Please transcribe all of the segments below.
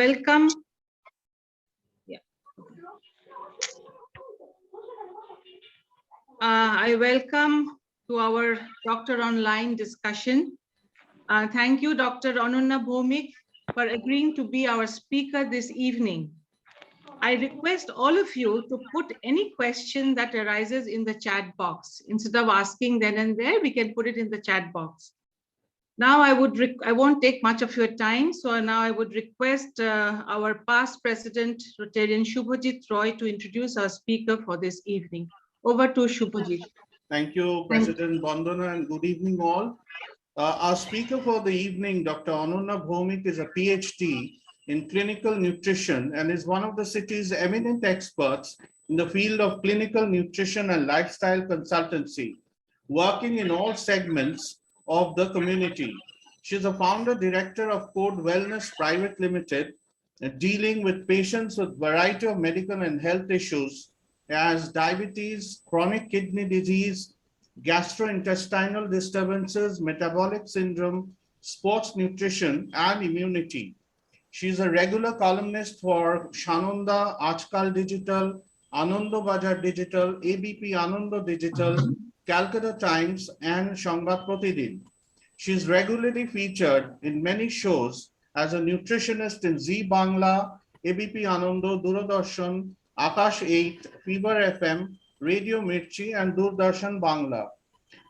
Welcome. Yeah. I welcome to our Doctor Online discussion. Thank you, Dr. Ananya Bhowmik, for agreeing to be our speaker this evening. I request all of you to put any question that arises in the chat box. Instead of asking then and there, we can put it in the chat box. Now I won't take much of your time. So now I would request our past president, Rotarian Shubhajit Roy, to introduce our speaker for this evening. Over to Shubhajit. Thank you, President Bandana, and good evening all. Our speaker for the evening, Dr. Ananya Bhowmik, is a PhD in clinical nutrition and is one of the city's eminent experts in the field of clinical nutrition and lifestyle consultancy, working in all segments of the community. She is a founder director of Code Wellness Private Limited, dealing with patients with variety of medical and health issues as diabetes, chronic kidney disease, gastrointestinal disturbances, metabolic syndrome, sports nutrition, and immunity. She is a regular columnist for Shananda, Ajkal Digital, Anando Bajar Digital, ABP Anando Digital, Calcutta Times, and Shangbad Pratidin. She is regularly featured in many shows as a nutritionist in Zee Bangla, ABP Anando, Doordarshan, Akash 8, Fever FM, Radio Mirchi, and Doordarshan Bangla.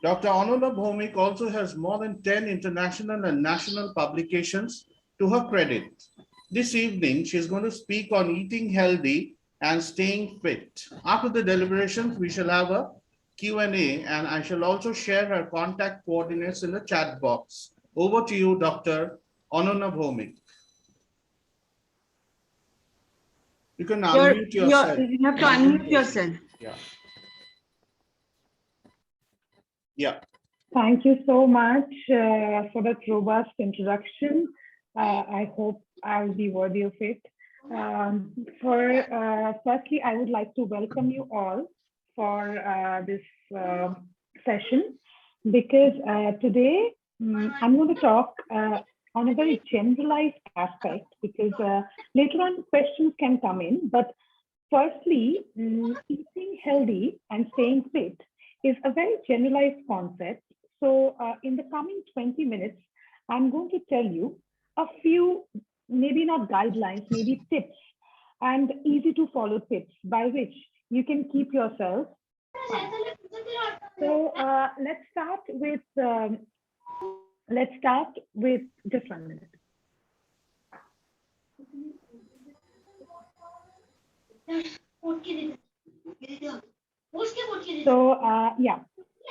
Dr. Ananya Bhowmik also has more than 10 international and national publications to her credit. This evening, she is going to speak on eating healthy and staying fit. After the deliberations, we shall have a Q&A, and I shall also share her contact coordinates in the chat box. Over to you, Dr. Ananya Bhowmik. You can unmute yourself. You have to unmute yourself. Yeah. Thank you so much for that robust introduction. I hope I'll be worthy of it. Firstly, I would like to welcome you all for this session, because today I'm going to talk on a very generalized aspect, because later on questions can come in. But firstly, eating healthy and staying fit is a very generalized concept. So in the coming 20 minutes, I'm going to tell you a few, maybe not guidelines, maybe tips, and easy to follow tips by which you can keep yourself fine. So let's start with just 1 minute.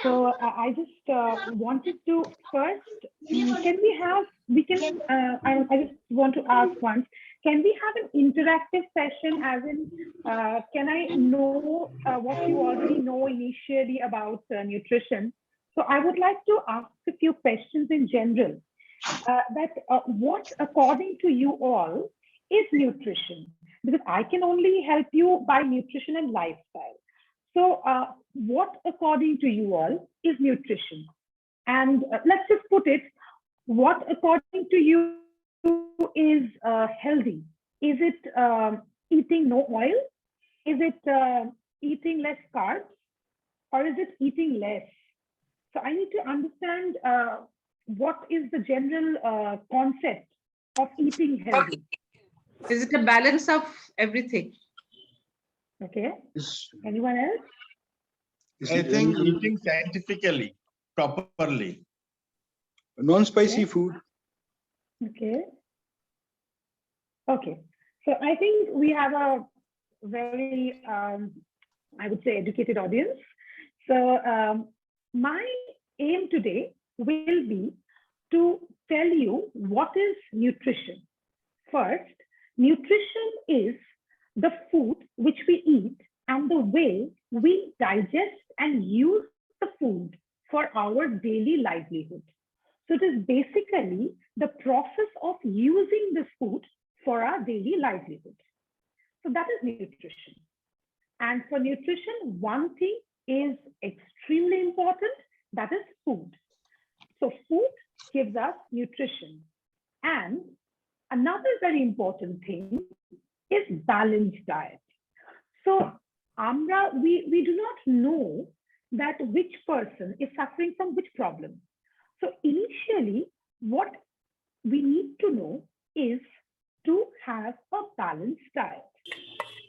So I just wanted to first, I just want to ask once, can we have an interactive session, as in, can I know what you already know initially about nutrition? So I would like to ask a few questions in general, what according to you all is nutrition? Because I can only help you by nutrition and lifestyle. So what according to you all is nutrition? And let's just put it, what according to you is healthy? Is it eating no oil? Is it eating less carbs? Or is it eating less? So I need to understand what is the general concept of eating healthy? Is it a balance of everything? Okay. Anyone else? I think eating scientifically, properly. Non-spicy food. Okay. Okay. So I think we have a very, I would say, educated audience. So my aim today will be to tell you what is nutrition. First, nutrition is the food which we eat and the way we digest and use the food for our daily livelihood. So it is basically the process of using this food for our daily livelihood. So that is nutrition. And for nutrition, one thing is extremely important, that is food. So food gives us nutrition. And another very important thing is balanced diet. So we do not know that which person is suffering from which problem. So initially, what we need to know is to have a balanced diet.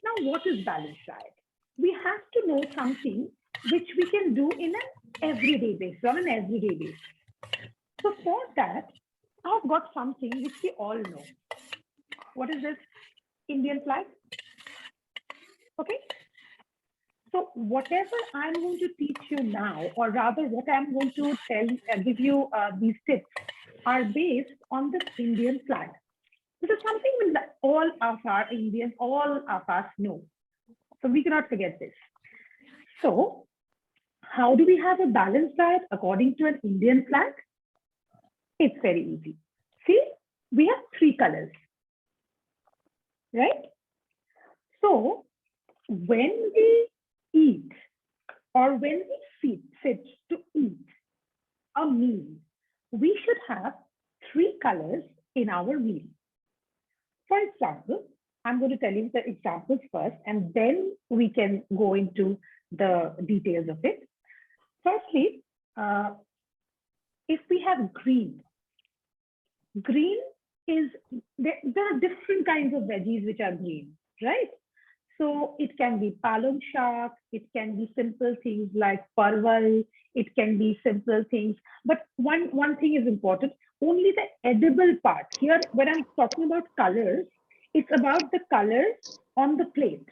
Now, what is balanced diet? We have to know something which we can do in an everyday basis, on an everyday basis. So for that, I've got something which we all know. What is this? Indian flag. Okay. So whatever I'm going to teach you now, or rather what I'm going to give you these tips are based on the Indian flag. This is something that all of our Indians, all of us know. So we cannot forget this. So how do we have a balanced diet according to an Indian flag? It's very easy. See, we have 3 colors, right? So when we eat or when we sit to eat a meal, we should have 3 colors in our meal. For example, I'm going to tell you the examples first, and then we can go into the details of it. Firstly, if we have green is, there are different kinds of veggies which are green, right? So it can be palong shak, it can be simple things like parval, it can be simple things. But one thing is important, only the edible part. Here, when I'm talking about colors, it's about the colors on the plate.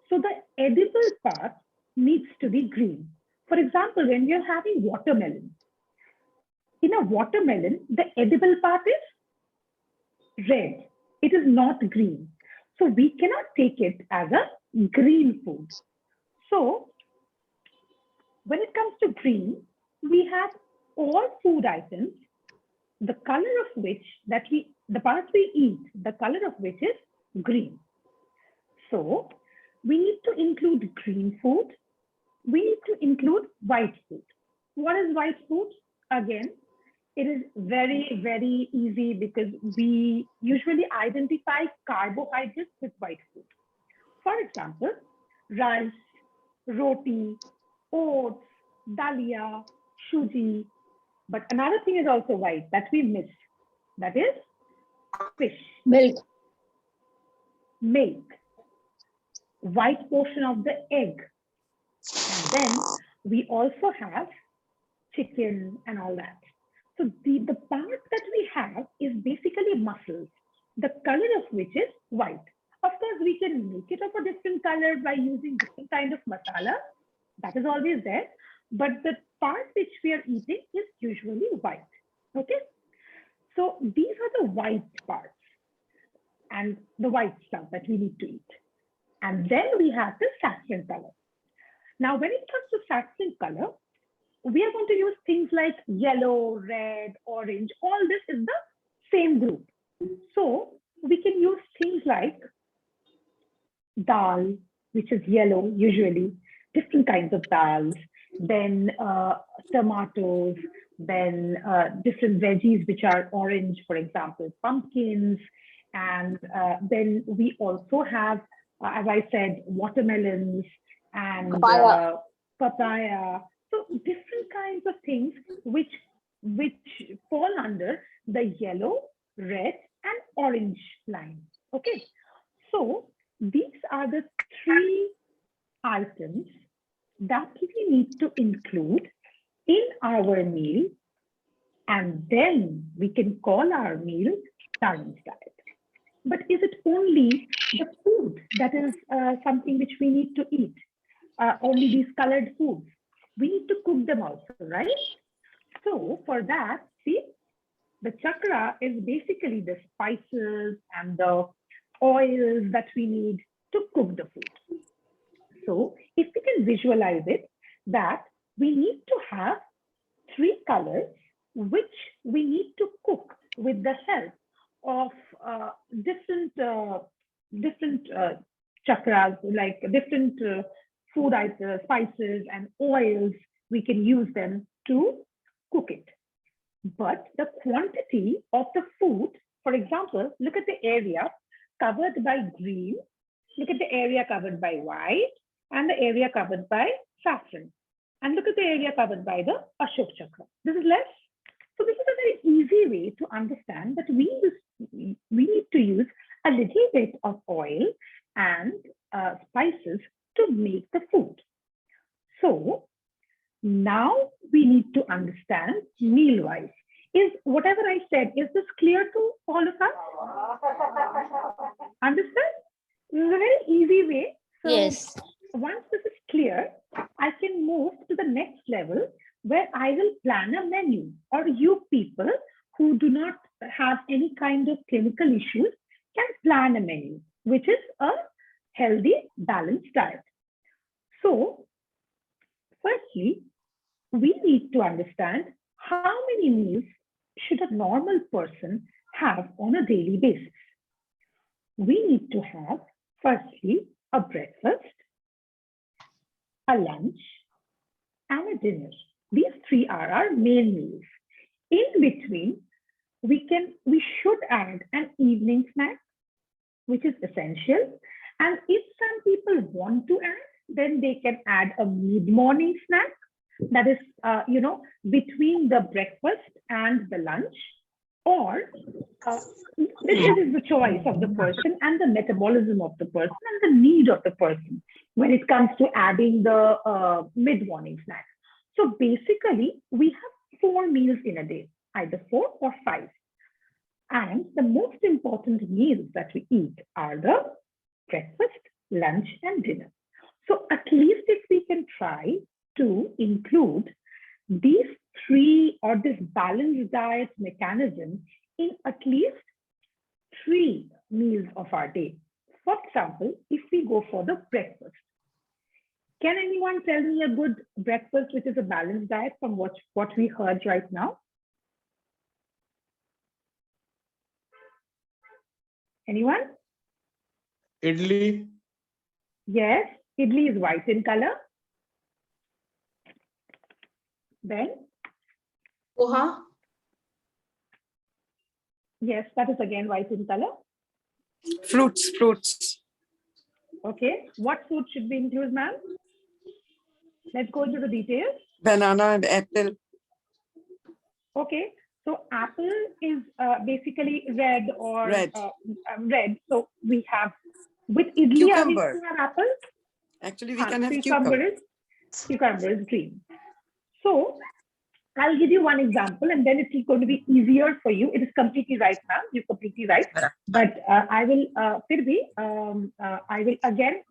So the edible part needs to be green. For example, when we are having watermelon, in a watermelon, the edible part is red. It is not green. So we cannot take it as a green food. So when it comes to green, we have all food items, the color of which the part we eat, the color of which is green. So we need to include green food. We need to include white food. What is white food? Again, it is very, very easy because we usually identify carbohydrates with white food. For example, rice, roti, oats, dalia, suji. But another thing is also white that we miss. That is fish. Milk. Milk. White portion of the egg. And then we also have chicken and all that. So the part that we have is basically muscles, the color of which is white. Of course, we can make it of a different color by using different kind of masala. That is always there. But the part which we are eating is usually white. Okay. So these are the white parts and the white stuff that we need to eat. And then we have the saffron color. Now, when it comes to saffron color, we are going to use things like yellow, red, orange. All this is the same group. So we can use things like dal, which is yellow usually, different kinds of dals, then tomatoes, then different veggies which are orange, for example, pumpkins. And then we also have, as I said, watermelons and papaya. So different kinds of things which fall under the yellow, red, and orange line. Okay. So these are the 3 items that we need to include in our meal, and then we can call our meal balanced diet. But is it only the food that is something which we need to eat? Only these colored foods? We need to cook them also, right? So for that, see, the chakra is basically the spices and the oils that we need to cook the food. So if we can visualize it, that we need to have 3 colors which we need to cook with the help of different chakras, like different food items, spices and oils. We can use them to cook it. But the quantity of the food For example, look at the area covered by green, look at the area covered by white, and the area covered by saffron. And look at the area covered by the Ashok Chakra. This is less. So this is a very easy way to understand that we need to use a little bit of oil and spices to make the food. So now we need to understand meal-wise. Is whatever I said, is this clear to all of us? Understand? This is a very easy way. So Yes. once this is clear, I can move to the next level where I will plan a menu, or you people who do not have any kind of clinical issues can plan a menu, which is a healthy, balanced diet. So firstly, we need to understand how many meals should a normal person have on a daily basis. We need to have, firstly, a breakfast, a lunch, and a dinner. These three are our main meals. In between, we should add an evening snack, which is essential. And if some people want to add, then they can add a mid-morning snack, that is, between the breakfast and the lunch, or this is the choice of the person and the metabolism of the person and the need of the person when it comes to adding the mid-morning snack. So basically, we have 4 meals in a day, either 4 or 5. And the most important meals that we eat are the breakfast, lunch, and dinner. So at least if we can try to include these 3 or this balanced diet mechanism in at least 3 meals of our day. For example, if we go for the breakfast, can anyone tell me a good breakfast which is a balanced diet from what we heard right now? Anyone? Idli. Yes, idli is white in color. Then? Poha. Yes, that is again white in color. Fruits. Okay, what food should we include, ma'am? Let's go into the details. Banana and apple. Okay, so apple is basically red or Red. red. So we have, with idli, Cucumber. are we have apple? Actually, we can have Cucumber cucumber. is green. So I'll give you one example, and then it's going to be easier for you. It is completely right, ma'am. You're completely right. But I will again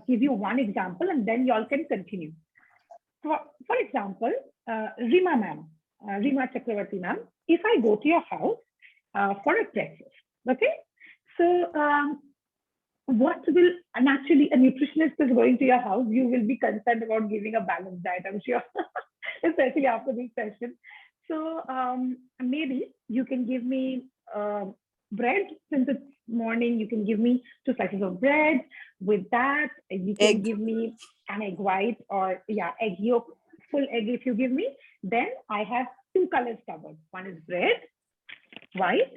give you one example, and then y'all can continue. For example, Rima ma'am, Rima Chakravarti ma'am, if I go to your house for a breakfast, okay? So what will, naturally, a nutritionist is going to your house, you will be concerned about giving a balanced diet, I'm sure, especially after this session. So maybe you can give me bread, since it's morning, you can give me 2 slices of bread. With that, you can give me an egg white, or egg yolk, full egg if you give me. Then I have 2 colors covered. One is bread, white.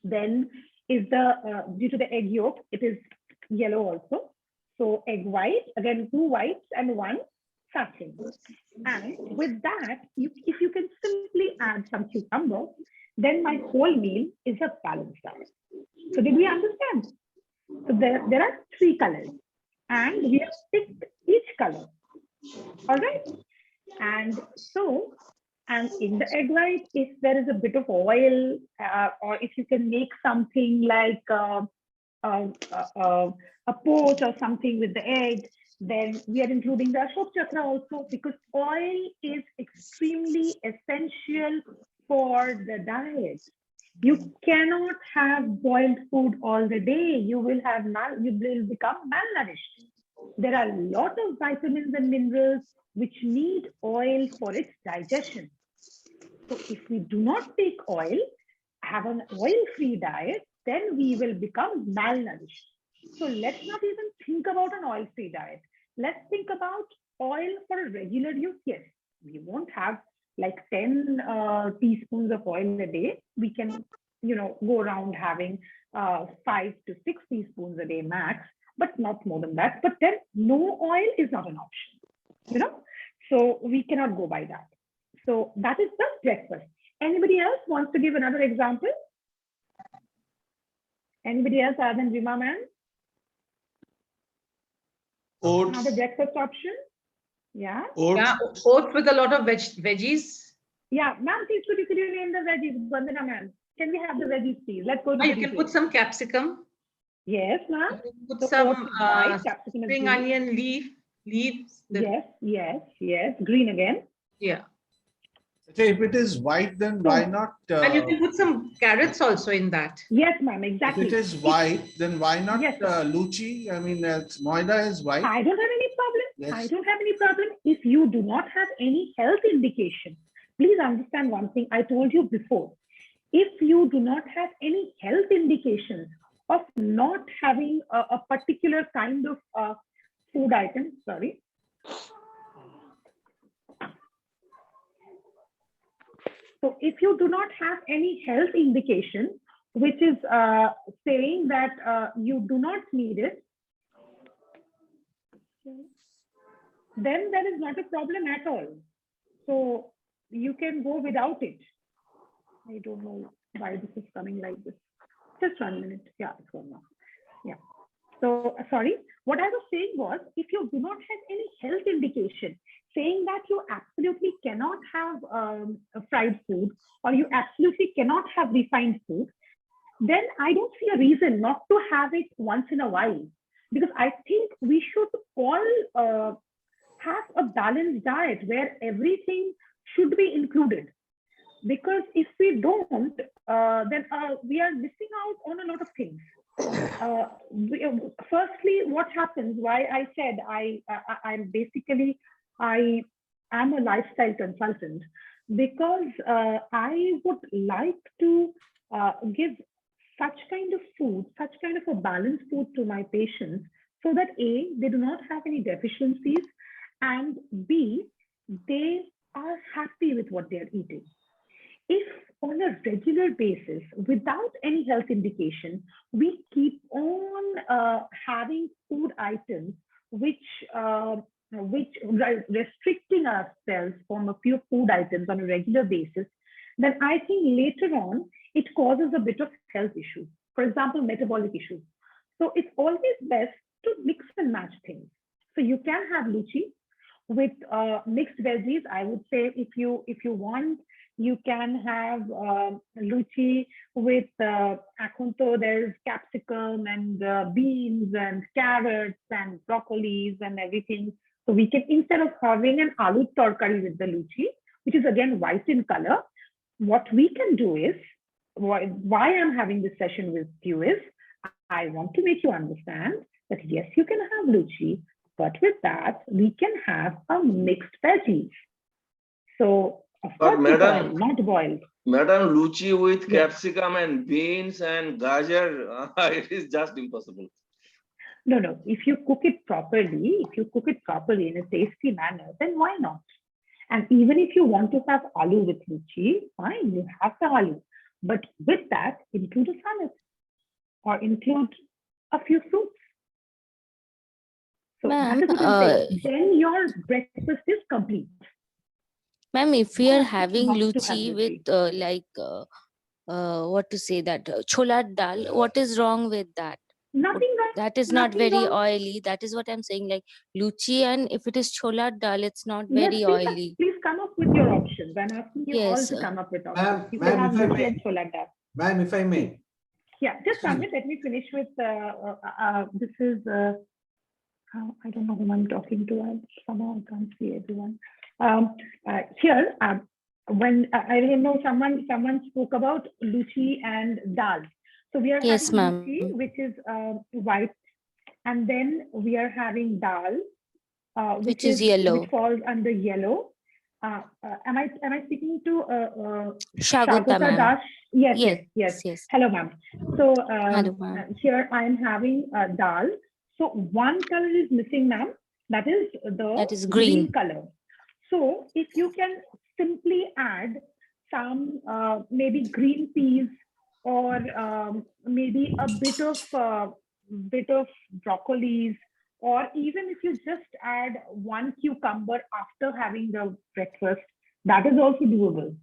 Then is the, due to the egg yolk, it is yellow also. So egg white, again 2 whites and 1 saffron. And with that, if you can simply add some cucumber, then my whole meal is a balanced diet. So did we understand? So there are 3 colors, and we have picked each color. All right. And so, and in the egg white, if there is a bit of oil, or if you can make something like a poach or something with the egg, then we are including the Ashok Chakra also, because oil is extremely essential for the diet. You cannot have boiled food all the day. You will become malnourished. There are a lot of vitamins and minerals which need oil for its digestion. So if we do not take oil, have an oil-free diet, then we will become malnourished. So let's not even think about an oil-free diet. Let's think about oil for a regular use. Yes, we won't have like 10 teaspoons of oil a day. We can go around having 5 to 6 teaspoons a day max, but not more than that. But then no oil is not an option, so we cannot go by that. So that is the breakfast. Anybody else wants to give another example? Anybody else other than Rima ma'am? Oats. Another breakfast option? Yeah. Oats. Yeah, oats with a lot of veggies. Yeah, ma'am, please could you name the veggies? Vandana ma'am, can we have the veggies, please? Let's go to the You can details. put some capsicum. Yes, ma'am. You can put So some oats is white, capsicum is spring green. onion leaves. Yes. Green again. Yeah. Okay, if it is white, then why not? And you can put some carrots also in that. Yes, ma'am, If exactly. it is white, then why not Yes. luchi? I mean, moida is white. I don't have any problem. Yes. I don't have any problem. If you do not have any health indication, please understand one thing I told you before. If you do not have any health indications of not having a particular kind of food item, sorry. So if you do not have any health indication, which is saying that you do not need it, then there is not a problem at all. So you can go without it. I don't know why this is coming like this. Just 1 minute. Yeah, it's going on. Yeah. So sorry, what I was saying was, if you do not have any health indication saying that you absolutely cannot have fried food or you absolutely cannot have refined food, then I don't see a reason not to have it once in a while. Because I think we should all have a balanced diet where everything should be included. Because if we don't, then we are missing out on a lot of things. Firstly, what happens, why I said I am a lifestyle consultant, because I would like to give such kind of food, such kind of a balanced food to my patients, so that A, they do not have any deficiencies, and B, they are happy with what they are eating. If on a regular basis, without any health indication, we keep on having food items which restricting ourselves from a few food items on a regular basis, then I think later on it causes a bit of health issues. For example, metabolic issues. So it's always best to mix and match things. So you can have luchi with mixed veggies. I would say if you want, you can have luchi with akunto. There's capsicum and beans and carrots and broccolis and everything. So we can, instead of having an aloo torkari with the luchi, which is again white in color, what we can do is, why I'm having this session with you is, I want to make you understand that yes, you can have luchi, but with that, we can have a mixed veggies. So, of course, madam, not boiled. Madam, luchi with Yes. capsicum and beans and gajar, it is just impossible. No. If you cook it properly, in a tasty manner, then why not? And even if you want to have aloo with luchi, fine, you have the aloo. But with that, include a salad or include a few fruits. So that is what I'm saying. Then your breakfast is complete. Ma'am, if we are Not having to have luchi with what to say, that chola dal, what is wrong with that? Nothing wrong. That is not Nothing very wrong. oily. That is what I'm saying. Like luchi, and if it is chola dal, it's not Yes, very oily. please come up with your options. I'm asking you all Yes, to come up with options. Ma'am, You can have if I luchi may. and chola dal. Ma'am, if I may. Yeah, just a minute. Let me finish with this is I don't know whom I'm talking to. Somehow I can't see everyone. Here, when I remember someone spoke about luchi and dal. So we are yes, having ma'am. luchi, which is white, and then we are having dal, Which is yellow. which falls under yellow. Am I speaking to Shagota, ma'am. Dash? Yes. Hello, ma'am. So Hello, ma'am. here I am having dal. So one color is missing, ma'am. That is green color. So if you can simply add some maybe green peas or maybe a bit of broccolis, or even if you just add one cucumber after having the breakfast, that is also doable.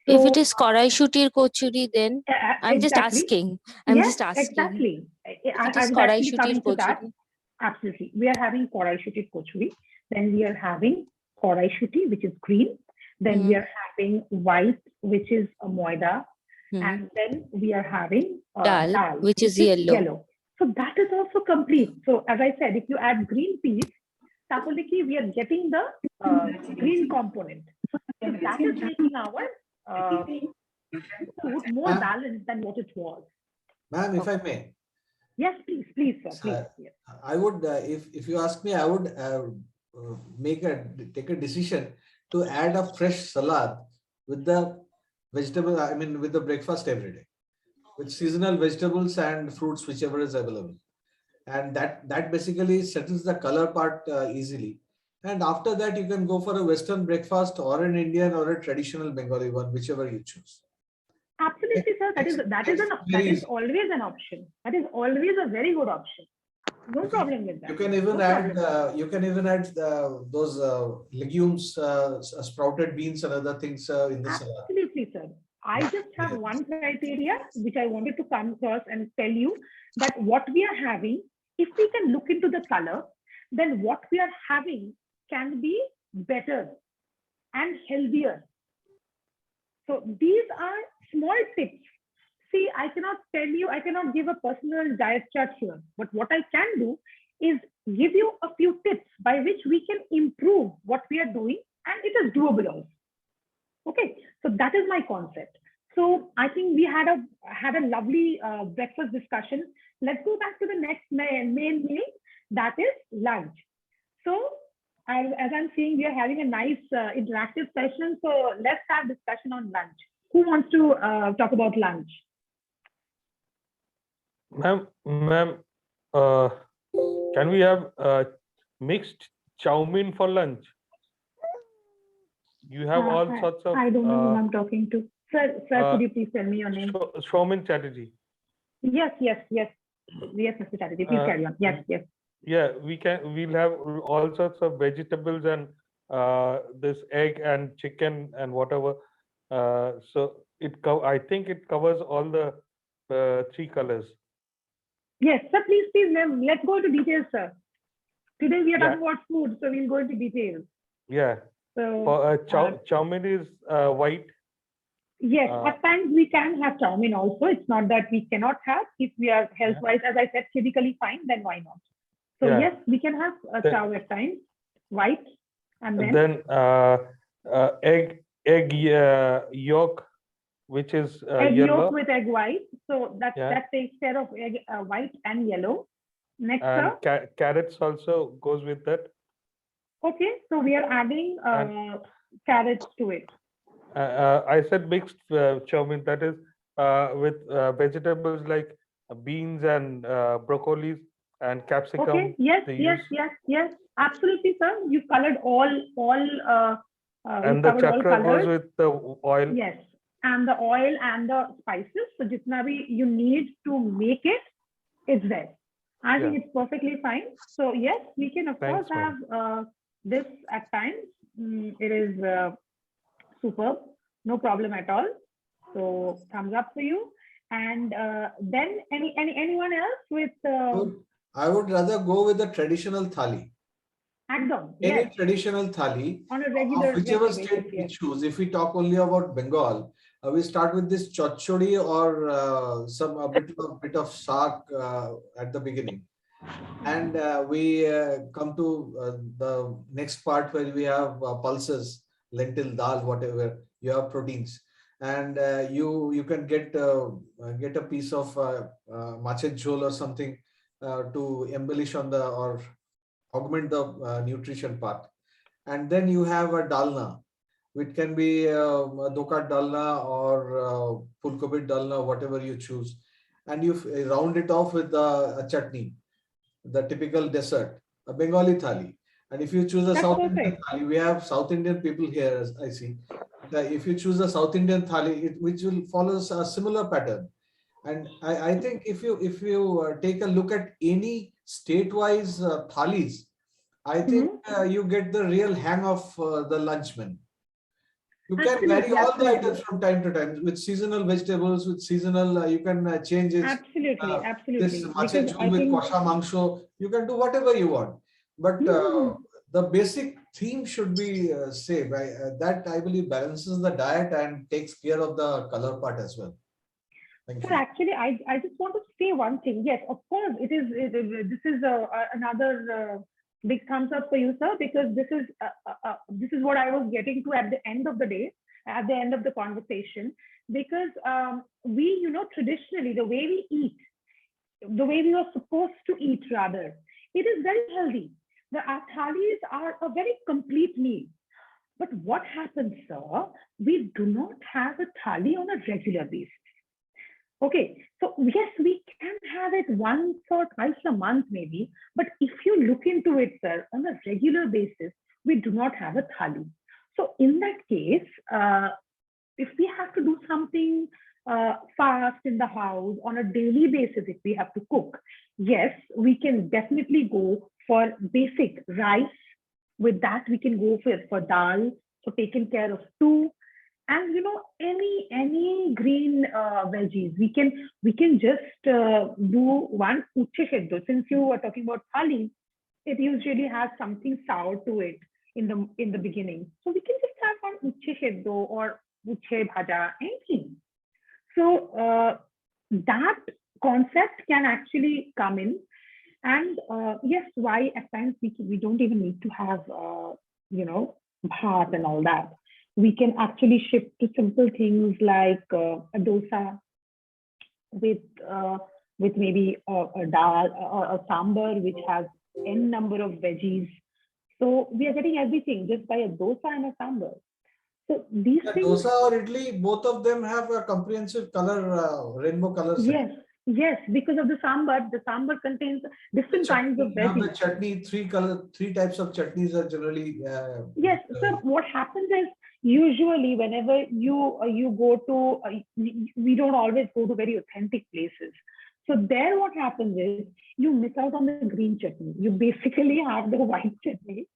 If So, it is Korai kochuri, then I'm just exactly. asking. I'm Yes, just asking. exactly. If it I is was Korai actually coming to that. kochuri. Absolutely. We are having korai shuti kochuri. Then we are having korai shuti, which is green. Then we are having white, which is a moida. And then we are having Dal, which is yellow. So that is also complete. So as I said, if you add green peas, tapaliki, we are getting the green component. So that is making our food more balanced than what it was. Ma'am, if I may. Yes, please, please, sir. Please. Yes. I would, if you ask me, I would take a decision to add a fresh salad with the vegetable. I mean, with the breakfast every day, with seasonal vegetables and fruits, whichever is available, and that basically settles the color part easily. And after that, you can go for a Western breakfast or an Indian or a traditional Bengali one, whichever you choose. Absolutely, sir. That is always an option. That is always a very good option. No problem with that. You can even add those legumes, sprouted beans and other things in the salad. Absolutely, sir. I just have one criteria which I wanted to come across and tell you, that what we are having, if we can look into the color, then what we are having can be better and healthier. So these are small tips. See, I cannot tell you, I cannot give a personal diet chart here, but what I can do is give you a few tips by which we can improve what we are doing, and it is doable also. Okay, so that is my concept. So I think we had a lovely breakfast discussion. Let's go back to the next main meal, that is lunch. So as I'm seeing, we are having a nice interactive session. So let's have discussion on lunch. Who wants to talk about lunch? Ma'am, can we have mixed chow mein for lunch? You have all sorts of. I don't know who I'm talking to. Sir, could you please tell me your name? Showman Chatterjee. Yes, Mr. Chatterjee. Please carry on. Yes. Yeah, we'll have all sorts of vegetables and this egg and chicken and whatever. So I think it covers all the three colors. Yes, sir, please, let's go into details, sir. Today we are talking about food, so we'll go into details. Yeah. So chow mein is white. Yes, at times we can have chow mein also. It's not that we cannot have. If we are health-wise, as I said, physically fine, then why not? So yes, we can have chow at times, white, and then egg yolk, which is egg yellow. yolk with egg white. So that takes care of egg white and yellow. Next, and carrots also goes with that. Okay, so we are adding carrots to it. I said mixed chow mein, that is with vegetables like beans and broccolis and capsicum. Okay, yes, absolutely, sir. You colored all and the chakra goes with the oil. Yes, and the oil and the spices. So jitna bhi you need to make it, it's there. I think it's perfectly fine. So yes, we can of course have this at times. It is superb, no problem at all. So thumbs up for you. And then anyone else with? I would rather go with the traditional thali. Any traditional thali, on a regular, whichever state we choose. If we talk only about Bengal, we start with this chachori or a bit of saag at the beginning, and we come to the next part where we have pulses, lentil, dal, whatever. You have proteins, and you can get a piece of machet jhol or something to embellish on or augment the nutrition part. And then you have a dalna, which can be dokat dalna or fulkobit dalna, whatever you choose. And you round it off with a chutney, the typical dessert, a Bengali thali. And if you choose a South Indian thali, we have South Indian people here, as I see. If you choose a South Indian thali, which will follow a similar pattern. And I think if you take a look at any state-wise thalis, I think you get the real hang of the lunchman. You can vary Absolutely, all the absolutely. items from time to time with seasonal vegetables, with seasonal, you can change it. Absolutely, This absolutely. mache Because I jhol with think kosha mangsho, you can do whatever you want. But the basic theme should be same. That I believe balances the diet and takes care of the color part as well. Thank so you. actually, I just want to say one thing. Yes, of course, this is another big thumbs up for you, sir, because this is what I was getting to at the end of the day, at the end of the conversation. Because we, traditionally, the way we eat, the way we are supposed to eat, rather, it is very healthy. The thalis are a very complete meal. But what happens, sir? We do not have a thali on a regular basis. Okay, so yes, we can have it once or twice a month maybe, but if you look into it, sir, on a regular basis, we do not have a thali. So in that case, if we have to do something fast in the house on a daily basis, if we have to cook, yes, we can definitely go for basic rice. With that, we can go for dal, so taking care of stew. And any green veggies, we can just do one uche sheddo. Since you were talking about thali, it usually has something sour to it in the beginning, so we can just have one uche sheddo or uche bhaja, anything. So that concept can actually come in, and yes, why at times we don't even need to have bhat and all that. We can actually shift to simple things like a dosa with maybe a dal or a sambar which has n number of veggies. So we are getting everything just by a dosa and a sambar. So these things. Dosa or idli, both of them have a comprehensive color, rainbow color set. Yes, yes, because of the sambar. The sambar contains different kinds of veggies. The chutney, three types of chutneys are generally. Yes. So what happens is, usually whenever you go to, we don't always go to very authentic places. So there what happens is, you miss out on the green chutney. You basically have the white chutney,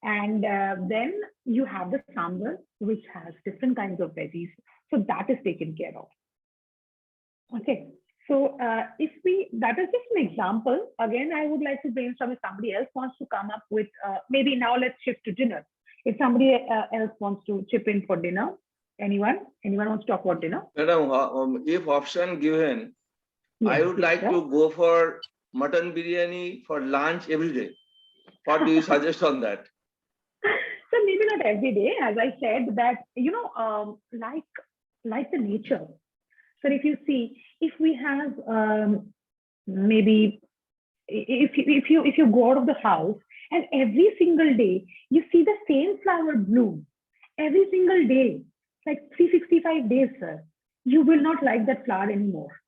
and then you have the sambar, which has different kinds of veggies. So that is taken care of. Okay. So that is just an example. Again, I would like to brainstorm if somebody else wants to come up with, maybe now let's shift to dinner. If somebody else wants to chip in for dinner, anyone wants to talk about dinner? Madam, if option given, Yes, I would yes, like sir. to go for mutton biryani for lunch every day. What do you suggest on that? So maybe not every day, as I said, that like the nature. So if you see, if we have maybe if you go out of the house and every single day you see the same flower bloom every single day, like 365 days, sir, you will not like that flower anymore.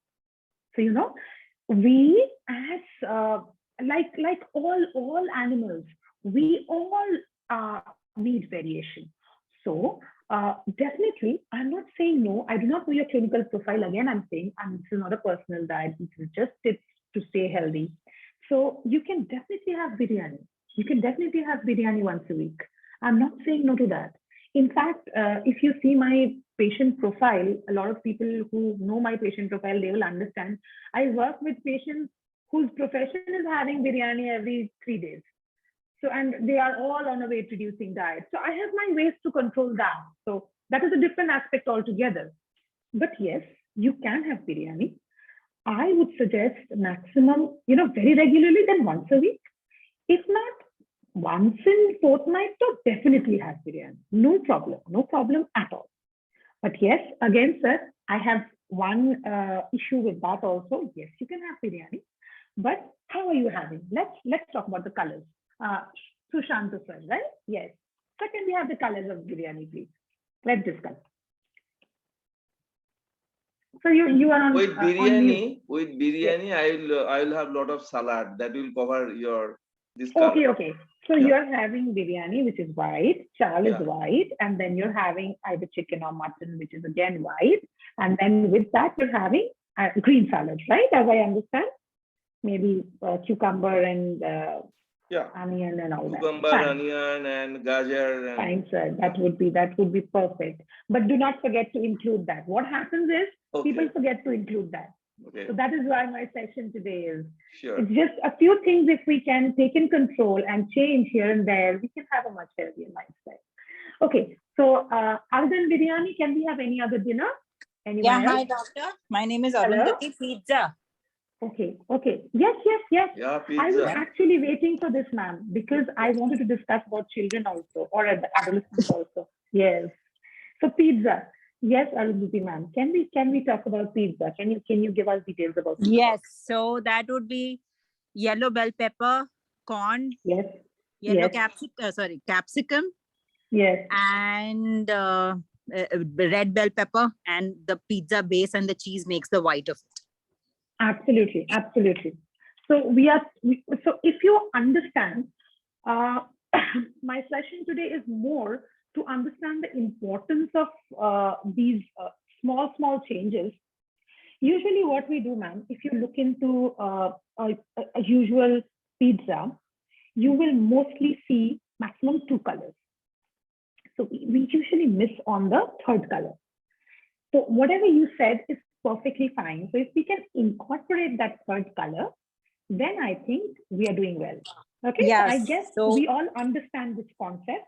So we as like all animals, we all need variation. So definitely, I'm not saying no. I do not know your clinical profile. Again, I'm saying this is not a personal diet. This is just tips to stay healthy. So you can definitely have biryani. You can definitely have biryani once a week. I'm not saying no to that. In fact, if you see my patient profile, a lot of people who know my patient profile, they will understand. I work with patients whose profession is having biryani every 3 days. So, and they are all on a weight reducing diet. So I have my ways to control that. So that is a different aspect altogether. But yes, you can have biryani. I would suggest maximum, very regularly, then once a week. If not, once in fortnight, so definitely have biryani. No problem at all. But yes, again, sir, I have one issue with that also. Yes, you can have biryani. But how are you having? Let's talk about the colors. Sushanta sir, right? Yes. So can we have the colors of biryani, please? Let's discuss. So you are on with biryani. Yes. I will have a lot of salad that will cover your this color. Okay. So you're having biryani, which is white, chal is white, and then you're having either chicken or mutton, which is again white, and then with that you're having green salad, right? As I understand, maybe cucumber and Yeah. onion and all Cucumber, that. Fine. onion, and gajar. And Fine, sir. That would be perfect. But do not forget to include that. What happens is people forget to include that. Okay. So that is why my session today is. Sure. It's just a few things if we can take in control and change here and there, we can have a much healthier lifestyle. Okay, so other than biryani, can we have any other dinner? Anyone else? Hi doctor. My name is Hello? Arundhati. Pizza. Okay. Yes. Yeah, I was pizza. actually waiting for this, ma'am, because I wanted to discuss about children also, or adolescents also. Yes. So pizza. Yes, Arundhati, ma'am. Can we talk about pizza? Can you give us details about pizza? Yes. So that would be yellow bell pepper, corn. Yes. Yellow Yes. capsicum. Yes. And red bell pepper, and the pizza base and the cheese makes the white of it. Absolutely. So so if you understand, my session today is more to understand the importance of these small changes. Usually what we do, ma'am, if you look into a usual pizza, you will mostly see maximum 2 colors. So we usually miss on the 3rd color. So whatever you said is perfectly fine. So if we can incorporate that 3rd color, then I think we are doing well. Okay, Yes. I guess So we all understand this concept.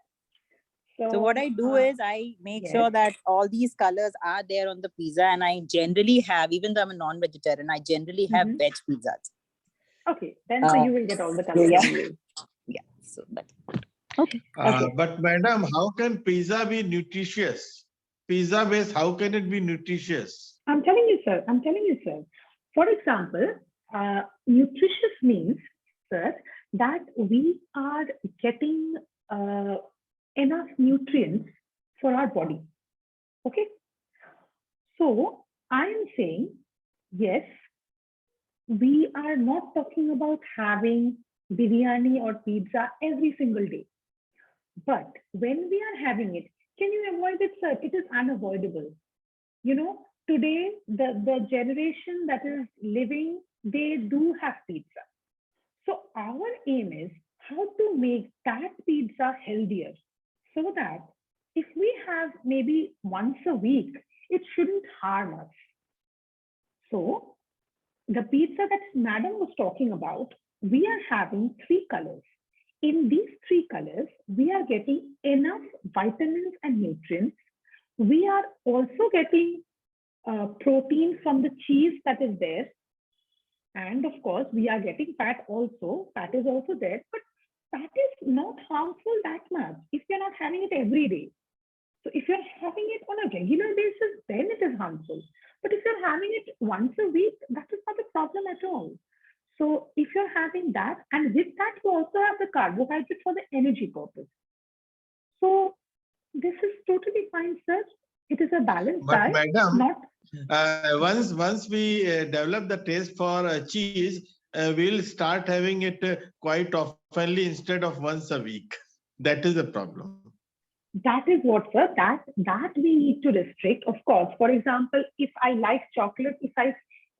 So what I do is I make yes. sure that all these colors are there on the pizza, and I generally have, even though I'm a non-vegetarian, I generally have veg pizzas. Okay, then so you will get all the colors. Yeah. So that. Okay. But madam, how can pizza be nutritious? Pizza base, how can it be nutritious? I'm telling you, sir. For example, nutritious means, sir, that we are getting enough nutrients for our body. Okay. So I am saying, yes, we are not talking about having biryani or pizza every single day. But when we are having it, can you avoid it, sir? It is unavoidable. You know, today, the generation that is living, they do have pizza. So our aim is how to make that pizza healthier, so that if we have maybe once a week, it shouldn't harm us. So the pizza that Madam was talking about, we are having 3 colors. In these 3 colors, we are getting enough vitamins and nutrients. We are also getting protein from the cheese that is there. And of course, we are getting fat also. Fat is also there, but that is not harmful that much if you're not having it every day. So if you're having it on a regular basis, then it is harmful. But if you're having it once a week, that is not a problem at all. So if you're having that, and with that, you also have the carbohydrate for the energy purpose. So this is totally fine, sir. It is a balanced diet. But madam, once we develop the taste for cheese, we'll start having it quite oftenly instead of once a week. That is the problem. That is what, sir, that we need to restrict. Of course, for example, if I like chocolate,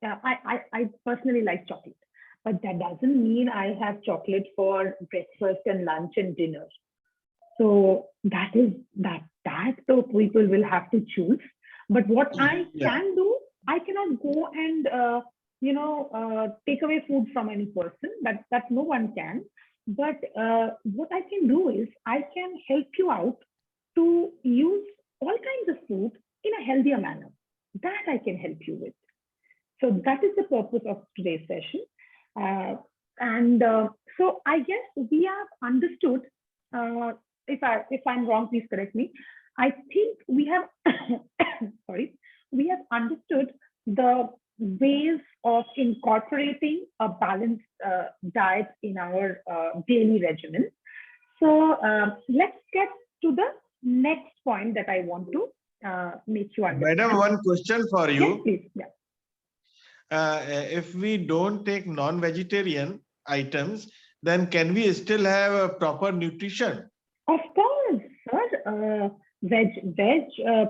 I personally like chocolate, but that doesn't mean I have chocolate for breakfast and lunch and dinner. So that the people will have to choose. But what I can do, I cannot go and take away food from any person. That no one can. But what I can do is I can help you out to use all kinds of food in a healthier manner. That I can help you with. So that is the purpose of today's session. So I guess we have understood, if I'm wrong, please correct me. I think we have, we have understood the ways of incorporating a balanced diet in our daily regimen. So let's get to the next point that I want to make you understand. Madam, one question for you. Yes, please. Yeah. If we don't take non-vegetarian items, then can we still have a proper nutrition? Of course, sir. Veg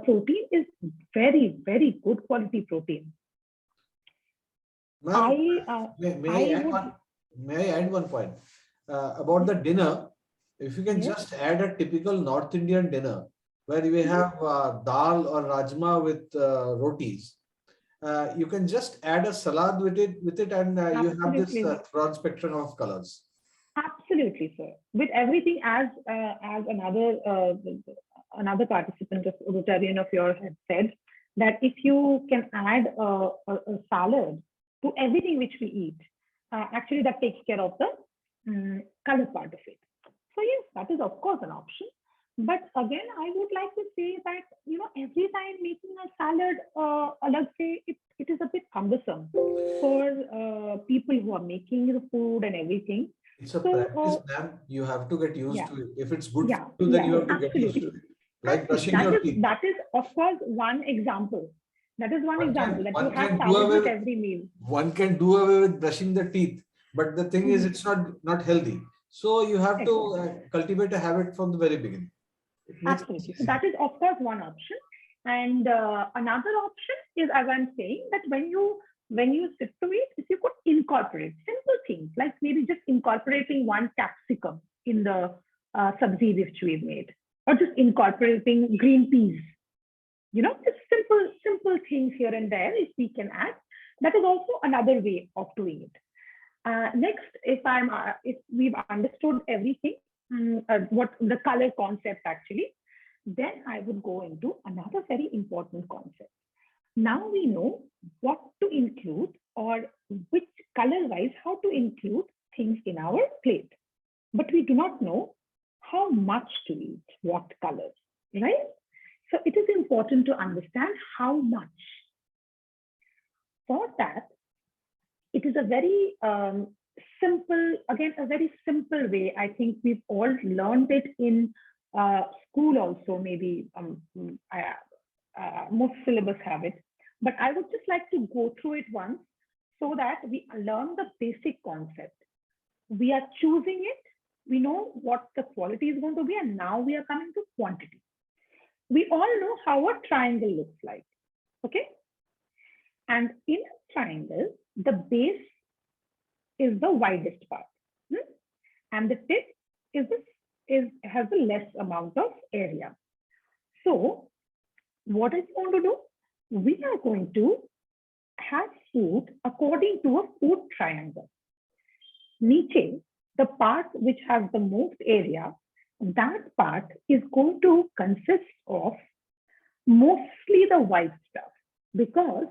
protein is very, very good quality protein. Ma'am, I may I add would, one? May I add one point about the dinner? If you can yes, just add a typical North Indian dinner where we have dal or rajma with rotis, you can just add a salad with it, and you have this absolutely, broad spectrum of colors. absolutely, sir. With everything, as another participant of Rotarian of yours had said, that if you can add a salad to everything which we eat, actually that takes care of the color part of it. So yes, that is of course an option. But again, I would like to say that, you know, every time making a salad, let's say it is a bit cumbersome for people who are making the food and everything. It's a So, practice, ma'am. You have to get used yeah, to it. If it's good yeah, for you, then yeah, you have to get used to absolutely. it. Like brushing That your is teeth. of course one example. That is one example that you One have can do salad away with with, every meal. one can do away with brushing the teeth, but the thing is, it's not healthy. So you have to Exactly. cultivate a habit from the very beginning. It makes it Absolutely. So easy. that is of course one option. And another option is, as I'm saying, that when you sit to it, if you could incorporate simple things like maybe just incorporating one capsicum in the sabzi which we've made, or just incorporating green peas, you know, just simple things here and there, if we can add, that is also another way of doing it. Next, if we've understood everything, what the color concept actually, then I would go into another very important concept. Now we know what to include, or which color wise how to include things in our plate, but we do not know how much to eat, what colors, right? So it is important to understand how much. For that, it is a very simple, again, a very simple way. I think we've all learned it in school also, maybe most syllabus have it. But I would just like to go through it once so that we learn the basic concept. We are choosing it. We know what the quality is going to be, and now we are coming to quantity. We all know how a triangle looks like, okay? And in a triangle, the base is the widest part, and the tip has the less amount of area. So what is going to do? We are going to have food according to a food triangle. Niche, the part which has the most area, that part is going to consist of mostly the white stuff, because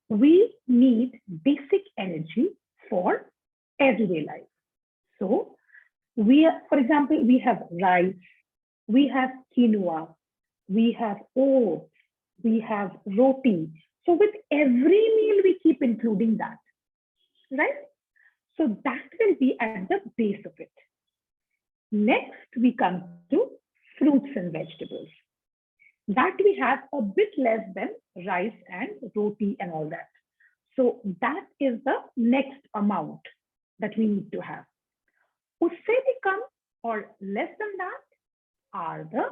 we need basic energy for everyday life. So for example, we have rice, we have quinoa, we have oats, we have roti. So with every meal, we keep including that, right? So that will be at the base of it. Next, we come to fruits and vegetables. That we have a bit less than rice and roti and all that. So that is the next amount that we need to have. Usse bhi kam or less than that are the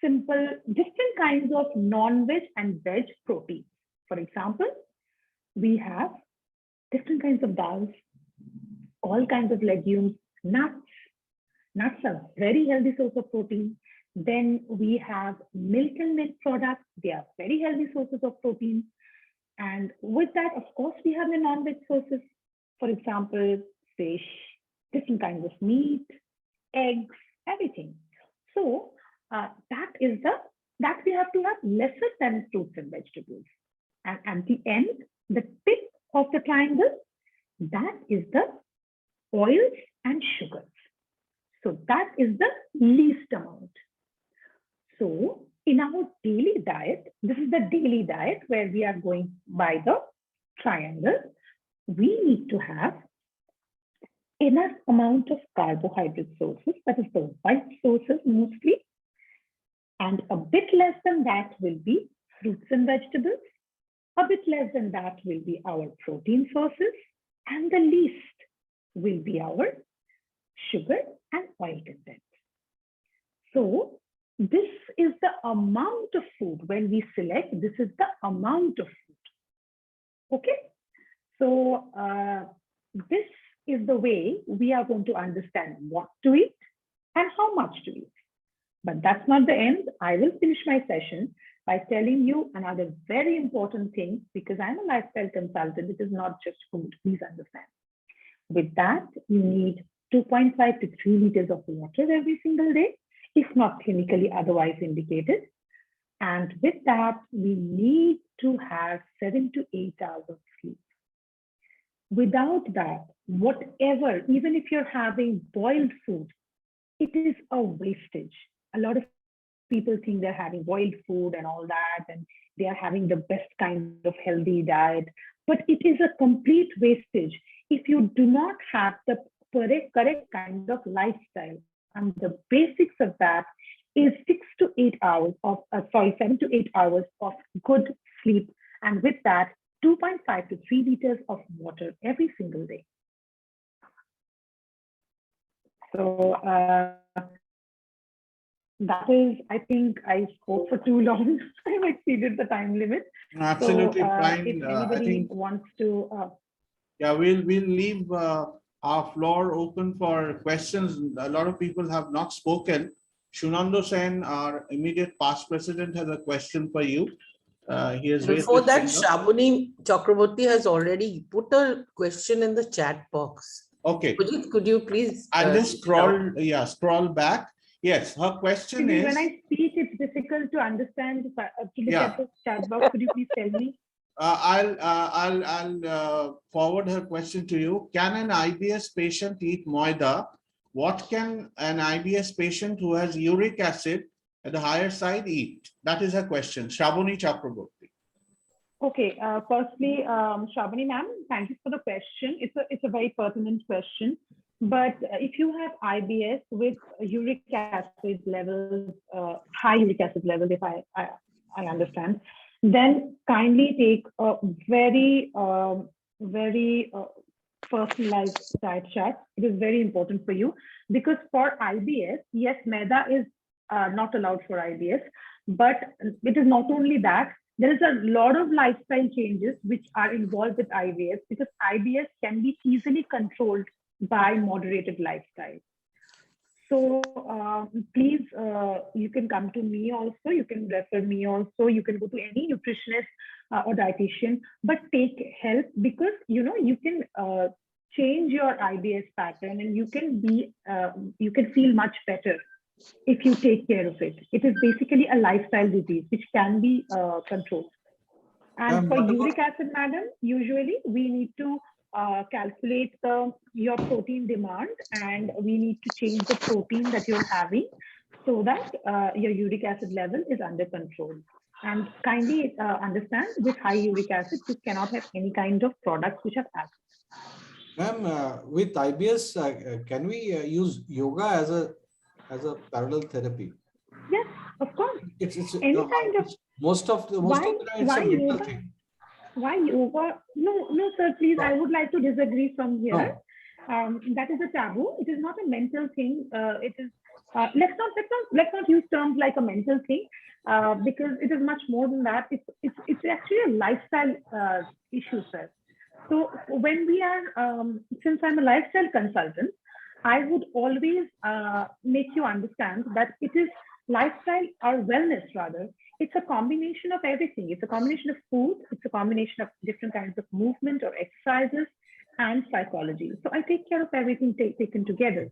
simple different kinds of non-veg and veg proteins. For example, we have different kinds of dals, all kinds of legumes, nuts. Nuts are very healthy source of protein. Then we have milk and milk products. They are very healthy sources of protein. And with that, of course, we have the non-veg sources. For example, fish, different kinds of meat, eggs, everything. So that we have to have lesser than fruits and vegetables. And at the end, the tip of the triangle, that is the oils and sugars. So that is the least amount. So in our daily diet, this is the daily diet where we are going by the triangle. We need to have enough amount of carbohydrate sources, that is the white sources mostly, and a bit less than that will be fruits and vegetables. A bit less than that will be our protein sources, and the least will be our sugar and oil content. So this is the amount of food. When we select, this is the amount of food. Okay. So this is the way we are going to understand what to eat and how much to eat. But that's not the end. I will finish my session by telling you another very important thing, because I'm a lifestyle consultant. It is not just food, please understand. With that, you need 2.5 to 3 liters of water every single day, if not clinically otherwise indicated. And with that, we need to have 7 to 8 hours of sleep. Without that, whatever, even if you're having boiled food, it is a wastage. A lot of people think they're having boiled food and all that, and they are having the best kind of healthy diet, but it is a complete wastage if you do not have the correct kind of lifestyle. And the basics of that is 6 to 8 hours of, 7 to 8 hours of good sleep. And with that, 2.5 to 3 liters of water every single day. So that is, I think I spoke for too long. I've exceeded the time limit. Absolutely so, fine. If I anybody think, wants to. yeah, we'll leave our floor open for questions. A lot of people have not spoken. Shunando Sen, our immediate past president, has a question for you. He has raised Before his that, finger. Shabuni Chakraborty has already put a question in the chat box. Okay. Could you please? I'll just scroll back. Yes, her question is. When I speak, it's difficult to understand. To look at the chat box, could you please tell me? I'll forward her question to you. Can an IBS patient eat moida? What can an IBS patient who has uric acid at the higher side eat? That is her question. Shabuni Chakraborty. Okay. Firstly, Shabani ma'am, thank you for the question. It's a very pertinent question. But if you have IBS with uric acid levels, high uric acid levels, if I understand, then kindly take a very personalized diet chart. It is very important for you, because for IBS, yes, maida is not allowed for IBS, but it is not only that. There is a lot of lifestyle changes which are involved with IBS, because IBS can be easily controlled by moderated lifestyle. So please, you can come to me also, you can refer me also, you can go to any nutritionist or dietitian, but take help, because you can change your IBS pattern, and you can feel much better if you take care of it. It is basically a lifestyle disease which can be controlled. And for uric acid, madam, usually we need to calculate your protein demand, and we need to change the protein that you're having so that your uric acid level is under control. And kindly understand, with high uric acid, you cannot have any kind of products which have acid. Ma'am, with IBS, can we use yoga as a parallel therapy? Yes, of course. It's any kind of most of the time it's a mental thing. Why yoga? No, sir, please. I would like to disagree from here. No. That is a taboo. It is not a mental thing. It is. Let's not use terms like a mental thing, because it is much more than that. It's actually a lifestyle issue, sir. So when we are, since I'm a lifestyle consultant, I would always make you understand that it is lifestyle or wellness rather. It's a combination of everything. It's a combination of food. It's a combination of different kinds of movement or exercises and psychology. So I take care of everything taken together.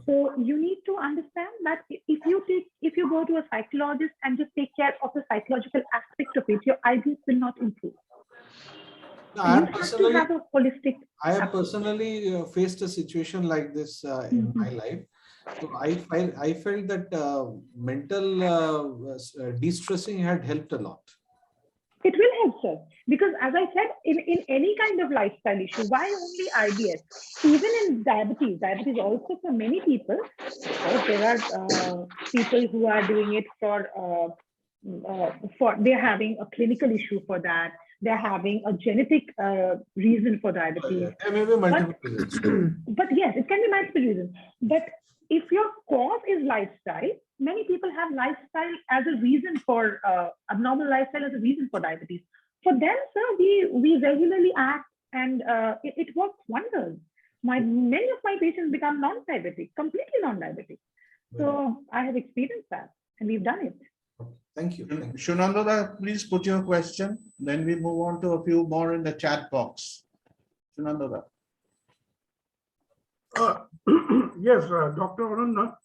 So you need to understand that if you go to a psychologist and just take care of the psychological aspect of it, your IBS will not improve. No, I have personally faced a situation like this in my life. So I felt that mental de-stressing had helped a lot. It will help, sir, because as I said, in any kind of lifestyle issue, why only IBS? Even in diabetes also for many people, there are people who are doing it for they're having a clinical issue for that. They're having a genetic reason for diabetes. There may be multiple reasons. But yes, it can be multiple reasons. But if your cause is lifestyle, many people have lifestyle as a reason for abnormal lifestyle as a reason for diabetes. For them, sir, we regularly act and it works wonders. Many of my patients become non-diabetic, completely non-diabetic. So I have experienced that, and we've done it. Thank you. Shunandada, please put your question. Then we move on to a few more in the chat box. Shunandada. Yes, Dr. Ananya.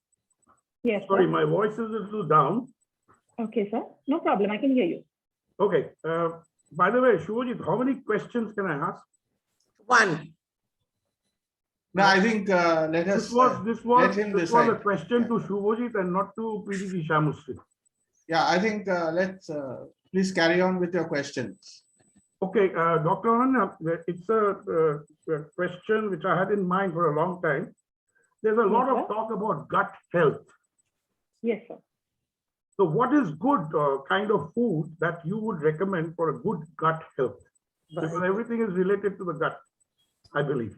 Yes. Sorry, Sir. my voice is a little down. Okay, sir. No problem. I can hear you. Okay. By the way, Shubhajit, how many questions can I ask? One. No, I think let us This let him was decide. a question to Shubhajit and not to PDG Shamusri. Yeah, I think let's please carry on with your questions. Okay, Dr. Ananya, it's a question which I had in mind for a long time. There's a lot of talk about gut health. Yes, sir. So what is good kind of food that you would recommend for a good gut health? Because everything is related to the gut, I believe.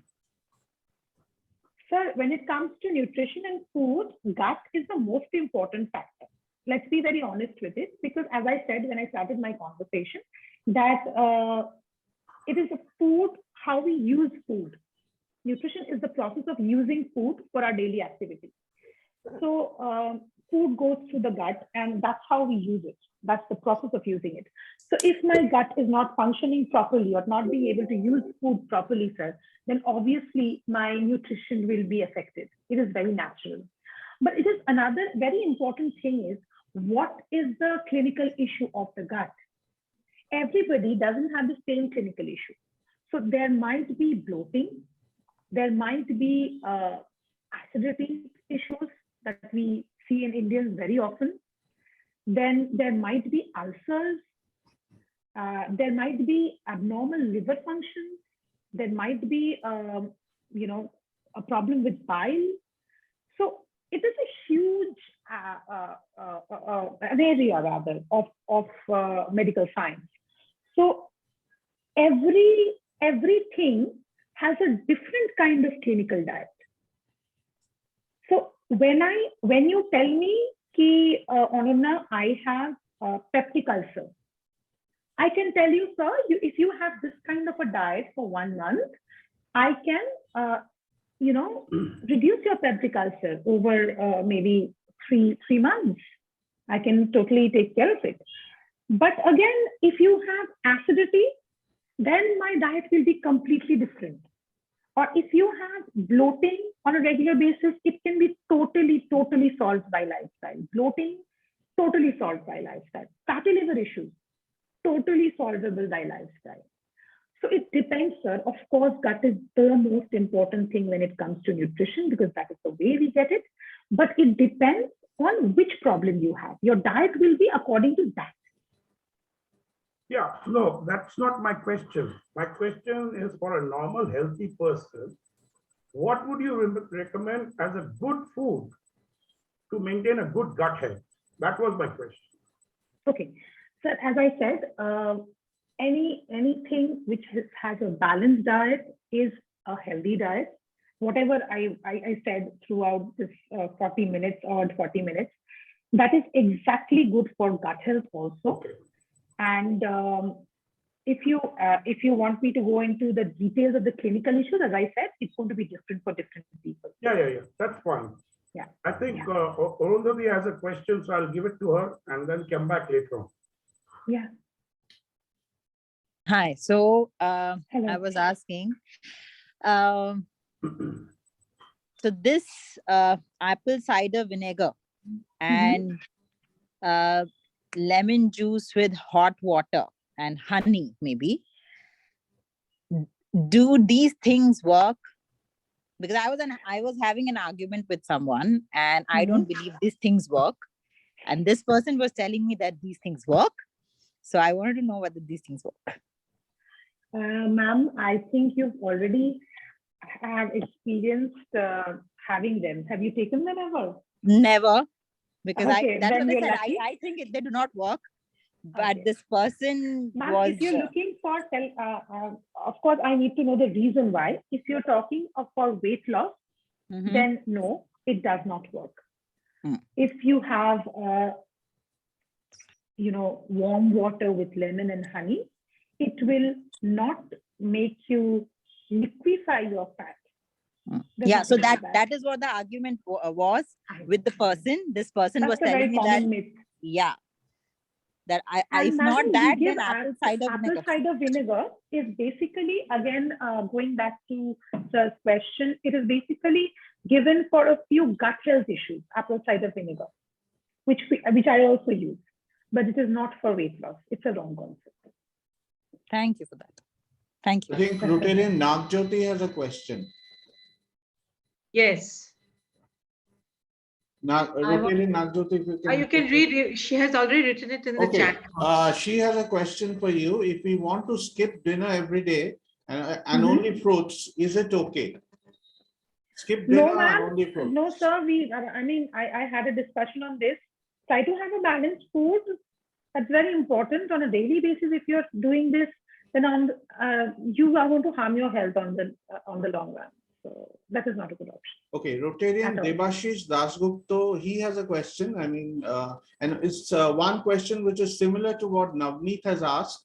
Sir, when it comes to nutrition and food, gut is the most important factor. Let's be very honest with it, because as I said when I started my conversation, that it is a food, how we use food. Nutrition is the process of using food for our daily activity. So food goes through the gut, and that's how we use it. That's the process of using it. So if my gut is not functioning properly or not being able to use food properly, sir, then obviously my nutrition will be affected. It is very natural. But it is another very important thing is, what is the clinical issue of the gut? Everybody doesn't have the same clinical issue. So there might be bloating, there might be acidity issues that we see in Indians very often. Then there might be ulcers. There might be abnormal liver function. There might be, a problem with bile. So it is a huge an area rather of medical science. So everything has a different kind of clinical diet. So when you tell me ki Ananya, I have peptic ulcer, I can tell you, sir, if you have this kind of a diet for 1 month, I can reduce your peptic ulcer over maybe three months. I can totally take care of it. But again, if you have acidity, then my diet will be completely different. Or if you have bloating on a regular basis, it can be totally solved by lifestyle. Bloating, totally solved by lifestyle. Fatty liver issues, totally solvable by lifestyle. So it depends, sir. Of course, gut is the most important thing when it comes to nutrition, because that is the way we get it. But it depends on which problem you have. Your diet will be according to that. Yeah, no, that's not my question. My question is for a normal, healthy person. What would you recommend as a good food to maintain a good gut health? That was my question. Okay, so as I said, anything which has a balanced diet is a healthy diet. Whatever I said throughout this 40 minutes, that is exactly good for gut health also. Okay. And if you want me to go into the details of the clinical issues, as I said, it's going to be different for different people. Yeah, that's fine. Yeah. I think Arundhati has a question, so I'll give it to her and then come back later on. Yeah. Hi. So Hello. I was asking, so this apple cider vinegar and lemon juice with hot water and honey, maybe, do these things work? Because I was having an argument with someone, and I don't believe these things work. And this person was telling me that these things work. So I wanted to know whether these things work. Ma'am, I think you've already have experienced having them. Have you taken them ever? Never, because Okay, that's then what I you're said. lucky. I think they do not work. But Okay. this person Ma'am, was. if you're looking for, of course, I need to know the reason why. If you're talking for weight loss, then no, it does not work. If you have, warm water with lemon and honey, it will not make you liquefy your fat. There's Yeah, so nothing like that is what the argument was with the person. This person was That's a telling very me that, common myth. yeah, that And if madam, not we that, give then apple cider vinegar. Apple cider vinegar is basically, again, going back to the question, it is basically given for a few gut health issues, apple cider vinegar, which I also use, but it is not for weight loss. It's a wrong concept. Thank you for that. Thank you. I think Rotarian Nagjyoti has a question. Yes. Rotarian Nagjyoti, if you can. You can read it. She has already written it in the chat. She has a question for you. If we want to skip dinner every day and only fruits, is it okay? Skip dinner No, and only fruits. no, sir. I had a discussion on this. Try to have a balanced food. That's very important on a daily basis. If you're doing this, then you are going to harm your health on the long run. So that is not a good option. Okay, Rotarian Debashish Dasgupta, he has a question. And it's one question which is similar to what Navneet has asked.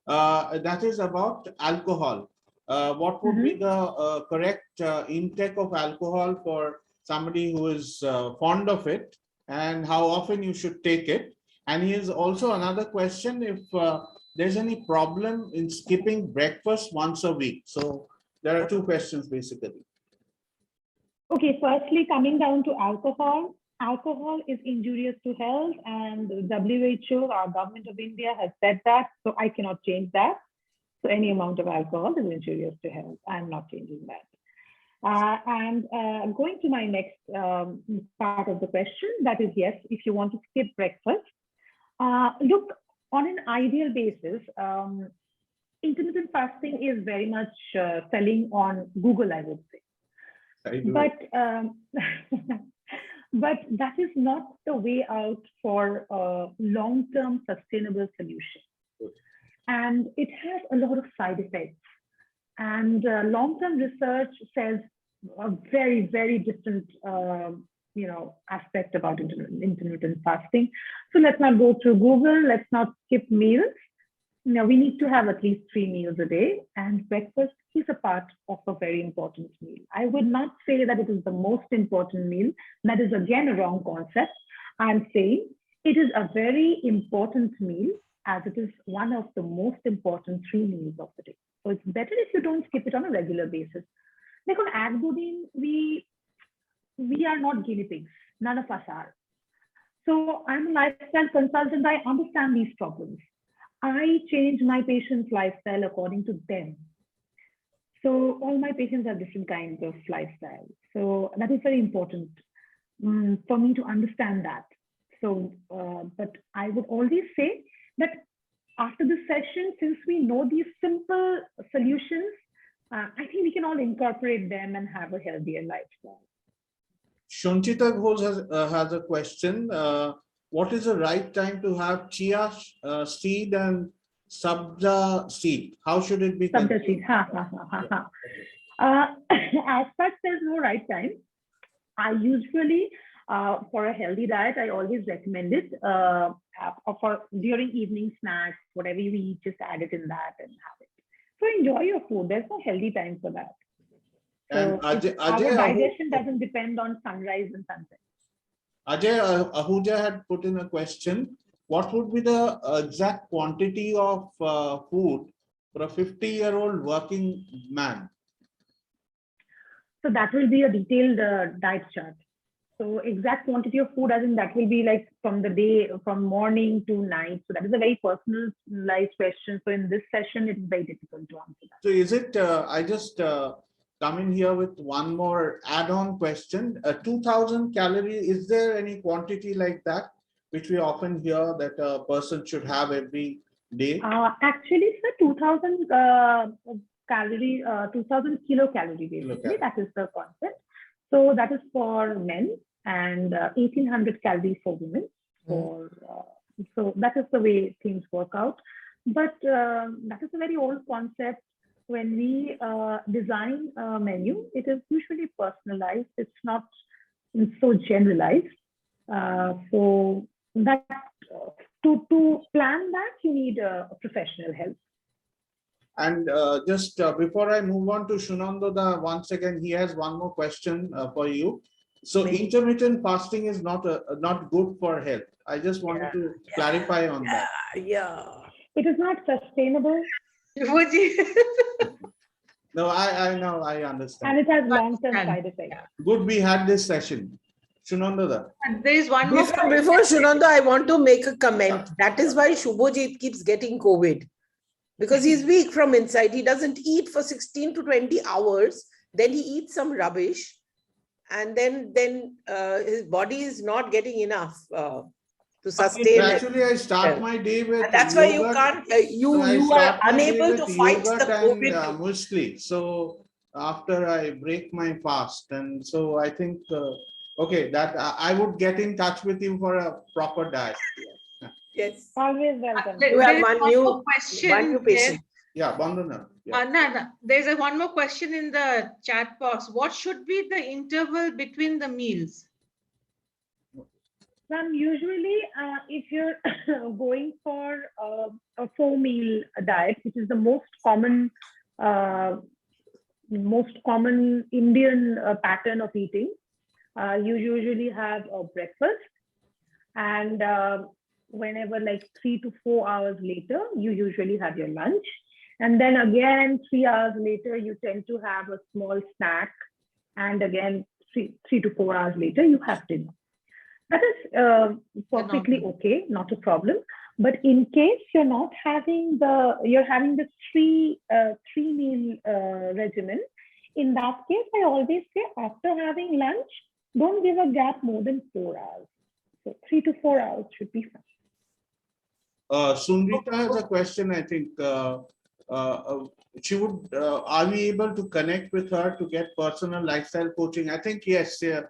That is about alcohol. What would be the correct intake of alcohol for somebody who is fond of it, and how often you should take it? And he has also another question, if there's any problem in skipping breakfast once a week. So there are two questions basically. Okay, firstly, coming down to alcohol. Alcohol is injurious to health, and the WHO, our government of India, has said that, so I cannot change that. So any amount of alcohol is injurious to health. I'm not changing that. And going to my next part of the question, that is, yes, if you want to skip breakfast, look, on an ideal basis, intermittent fasting is very much selling on Google, I would say. But but that is not the way out for a long-term sustainable solution. And it has a lot of side effects. And long-term research says a very, very different aspect about intermittent fasting. So let's not go through Google. Let's not skip meals. Now, we need to have at least 3 meals a day, and breakfast is a part of a very important meal. I would not say that it is the most important meal. That is, again, a wrong concept. I'm saying it is a very important meal, as it is one of the most important 3 meals of the day. So it's better if you don't skip it on a regular basis. Like on Agboudin, we are not guinea pigs. None of us are. So I'm a lifestyle consultant. I understand these problems. I change my patient's lifestyle according to them. So all my patients have different kinds of lifestyle. So that is very important for me to understand that. So, but I would always say that after this session, since we know these simple solutions, I think we can all incorporate them and have a healthier lifestyle. Shunchita Ghosh has a question. What is the right time to have chia seed and sabza seed? How should it be? Sabza seed. As such, there's no right time. I usually, for a healthy diet, I always recommend it for during evening snacks, whatever you eat, just add it in that and have it. So enjoy your food. There's no healthy time for that. So our digestion doesn't depend on sunrise and sunset. Ajay Ahuja had put in a question. What would be the exact quantity of food for a 50-year-old working man? So that will be a detailed diet chart. So exact quantity of food, I think that will be like from the day, from morning to night. So that is a very personalized question. So in this session, it's very difficult to answer that. So is it, I just come in here with one more add-on question. 2000 calories, is there any quantity like that, which we often hear that a person should have every day? Actually, sir, 2000 calorie, 2000 kilocalorie basically, that is the concept. So that is for men and 1800 calories for women. So that is the way things work out. But that is a very old concept. When we design a menu, it is usually personalized. It's not so generalized. So that to plan that, you need a professional help. And just before I move on to Shunandoda, once again, he has one more question for you. So intermittent fasting is not good for health. I just wanted to clarify on that. Yeah. It is not sustainable. No, I know, I understand. And it has long-term side effects. Good, we had this session. Shunandoda. There is one more. Before Shunanda, I want to make a comment. That is why Shubhojit keeps getting COVID. Because he's weak from inside. He doesn't eat for 16 to 20 hours. Then he eats some rubbish. And then his body is not getting enough to sustain. Actually, I start my day with and that's why you yogurt. can't, So you are unable to fight the COVID. And muesli. So after I break my fast. And so I think, okay, that I would get in touch with you for a proper diet. Yes. Always welcome. You have There is one more question. new there. patient. Yeah, Bandana. Yeah. There's one more question in the chat box. What should be the interval between the meals? Usually, if you're going for a 4-meal diet, which is the most common Indian pattern of eating, you usually have a breakfast, and whenever like 3 to 4 hours later, you usually have your lunch. And then again, 3 hours later, you tend to have a small snack. And again, 3 to 4 hours later, you have dinner. That is perfectly okay, not a problem. But in case you're not having you're having the three meal regimen, in that case, I always say after having lunch, don't give a gap more than 4 hours. So 3 to 4 hours should be fine. Sundita has a question, I think. She would, are we able to connect with her to get personal lifestyle coaching? I think yes. Yes,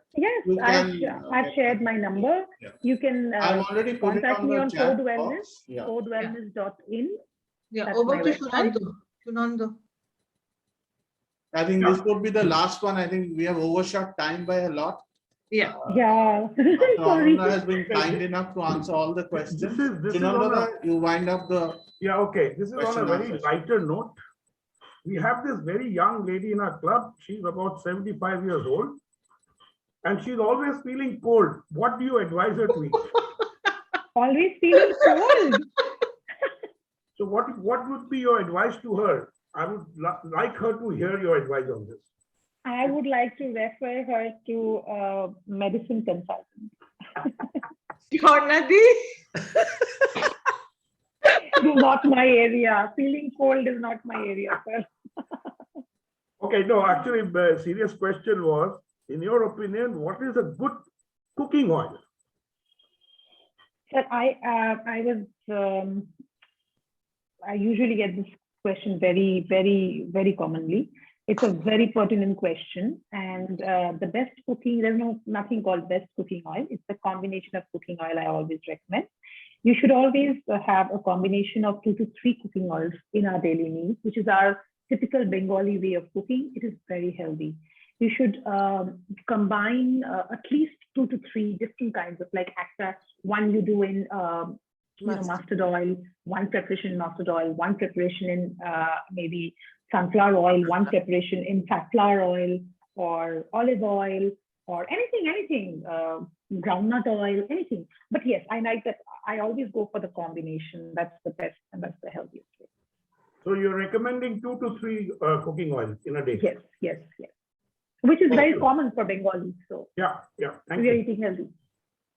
I've shared my number. Yeah. You can contact me on Code Wellness, codewellness.in. Yeah, over to Shunando. I think this would be the last one. I think we have overshot time by a lot. Yeah. Ananya has been kind enough to answer all the questions. You wind up the. Yeah, okay. This is on a very lighter note. We have this very young lady in our club. She's about 75 years old. And she's always feeling cold. What do you advise her to eat? Always feeling cold? So what would be your advice to her? I would like her to hear your advice on this. I would like to refer her to a medicine consultant. It is not my area. Feeling cold is not my area, sir. Okay, no, actually, the serious question was, in your opinion, what is a good cooking oil? Sir, I usually get this question very, very, very commonly. It's a very pertinent question, and the best cooking, there's nothing called best cooking oil. It's a combination of cooking oil I always recommend. You should always have a combination of 2 to 3 cooking oils in our daily meals, which is our typical Bengali way of cooking. It is very healthy. You should combine at least 2 to 3 different kinds of like extra. One you do in mustard oil, one preparation in mustard oil, one preparation in maybe sunflower oil, one preparation in safflower oil or olive oil or anything, groundnut oil, anything. But yes, I like that. I always go for the combination. That's the best and that's the healthiest way. So you're recommending 2 to 3 cooking oils in a day? Yes. Which is very common for Bengalis. So yeah. We are eating healthy.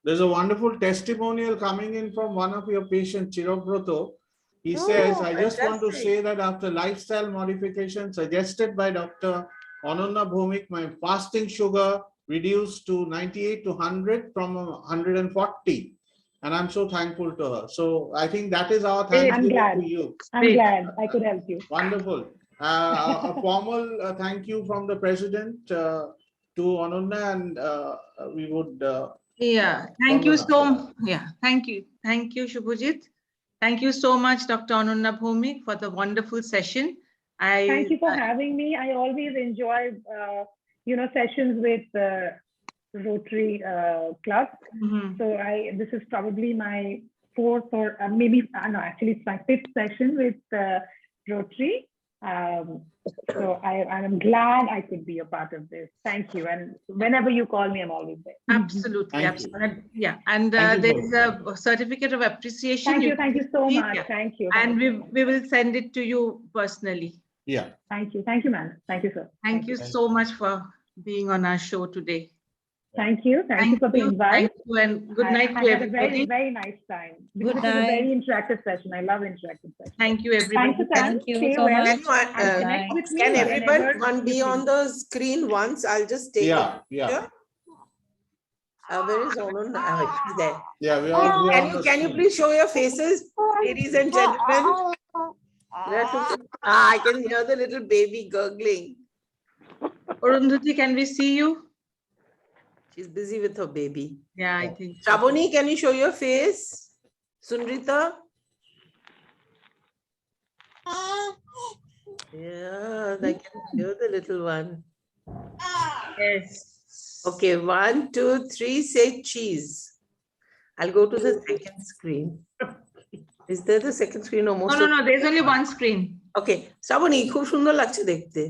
There's a wonderful testimonial coming in from one of your patients, Chirobroto. He says, I just want to say that after lifestyle modification suggested by Dr. Ananya Bhowmik, my fasting sugar reduced to 98 to 100 from 140. And I'm so thankful to her. So I think that is our thank you to you. I'm glad I could help you. Wonderful. A formal thank you from the president to Ananya, and we would. Thank you Thank you, Shubhojit. Thank you so much, Dr. Ananya Bhowmik, for the wonderful session. Thank you for having me. I always enjoy, sessions with Rotary Club. So this is probably my 4th or maybe, no, actually it's my 5th session with Rotary. So I'm glad I could be a part of this. Thank you. And whenever you call me, I'm always there. Absolutely, Thank you. absolutely. Yeah, and Thank you there is a certificate of appreciation. Thank you. can Thank you so receive, much. yeah. Thank you. And Thank you. we will send it to you personally. Yeah. Thank you. Thank you, ma'am. Thank you, sir. Thank you so much for being on our show today. Thank you. Thank you for the invite. Thank you, and good night I to had a very, everybody. very nice time. Good This is a night. very interactive session. I love interactive sessions. Thank you, everybody. Thanks, Atan. Thank you Stay so well. much. Can, And connect with me can whenever everyone be you on feel. the screen once? I'll just take Yeah, a yeah. picture. Where is Ananya? He's there. Yeah, we are Can you please show your faces, ladies and gentlemen? I can hear the little baby gurgling. Arundhati, can we see you? She's busy with her baby. Yeah, I think. so. Shaboni, can you show your face? Sunrita? Yeah, I can hear the little one. Yes. Okay, 1, 2, 3, say cheese. I'll go to the second screen. Is there the second screen or most? No, there's only one screen. Okay, Shaboni, খুব সুন্দর লাগছে দেখতে.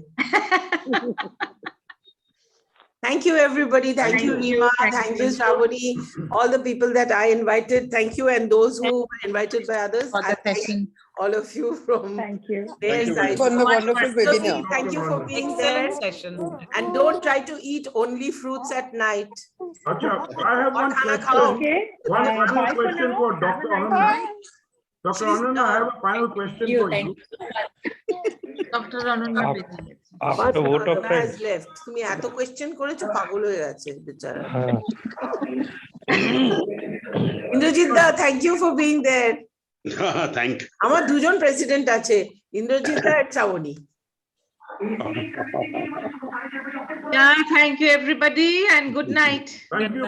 Thank you, everybody. Thank you, Rima. Thank you, Shaboni. All the people that I invited. Thank you, and those who were invited by others. For the I thank session. all of you from Thank you. their you side. For the wonderful webinar. Thank you for being there. Session. And don't try to eat only fruits at night. Acha, I have one Khana question. khao. Okay. One Bye final for question now. for Have Dr. a nice Ananya. night. Dr. Ananya, I have a final question for you. Dr. Ananya. After vote of Ananya thanks. has left. তুমি এত question করেছো পাগল হয়ে গেছে বেচারা। ইন্দ্রজিৎ দা, thank you for being there. Thank. আমার দুজন president আছে, ইন্দ্রজিৎ দা আর Shrabani. Yeah, thank you, everybody, and good night. Thank you.